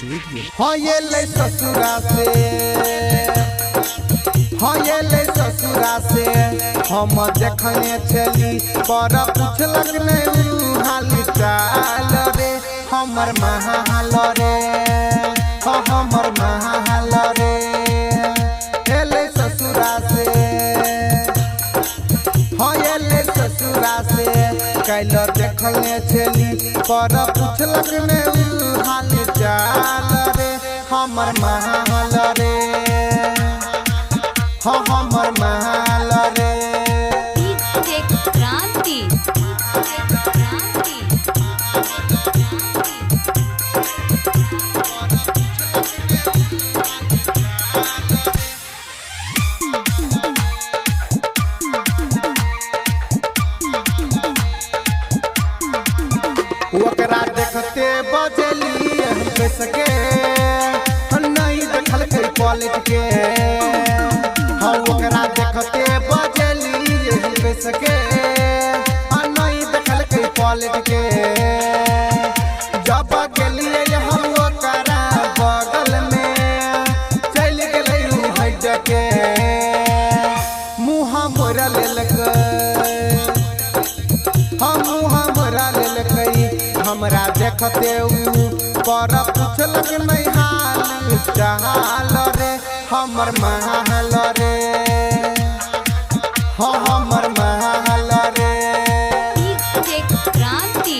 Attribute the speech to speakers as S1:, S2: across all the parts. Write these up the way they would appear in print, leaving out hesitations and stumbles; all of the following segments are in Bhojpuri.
S1: स्टूडियो।
S2: हाँ ये ले ससुरा से, हाँ ये ले ससुरा से हम देखने चली पर पूछलक नहीं हाल चाल रे हमर महाल रे, हाँ हमर महाल रे ले ससुरा से, हाँ ये ले ससुरा से कैल देखने चली पर पूछलक नहीं हाल चाल रे हमर महाल रे, हाँ हमर महाल रे।
S3: क्रांति
S2: ओकरा देखते बजली सके नहीं देखल के पलट के, हाँ ओकरा देखते बजली सके नहीं देखल के पलट के। जब गेलिए हम ओकरा बगल में चल गए हट के मुँह मोरा लेलक, हम हमरा लेलकई हमरा देखते पर पूछलक नहीं हाल चाल रे हमर महाल रे, हाँ हमर महाल रे।
S3: क्रांति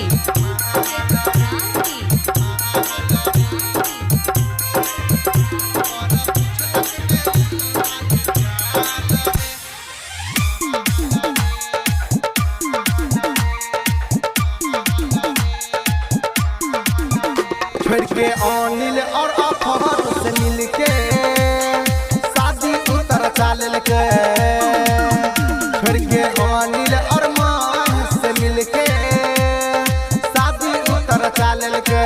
S2: छोड़ के अनिल और अफहर से मिलके शादी उतर चाल के, छोड़ के अनिल और मान से मिलके शादी उतर चाल के।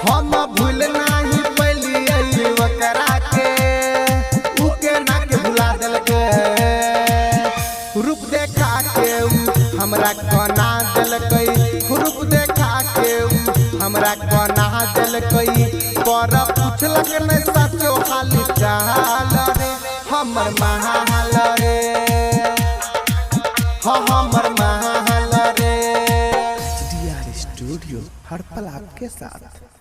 S2: हम भूल नहीं पलिए ओकरा के उके ना के भुला दिल के, रूप देखा के हमरा कोना दिल कई, रूप देखा के हमरा कोना दिल कई पर पूछलक नहीं सचो हाल चाल रे हमर महाल रे, हाँ हमर महाल रे।
S1: स्टूडियो हर पल आपके साथ।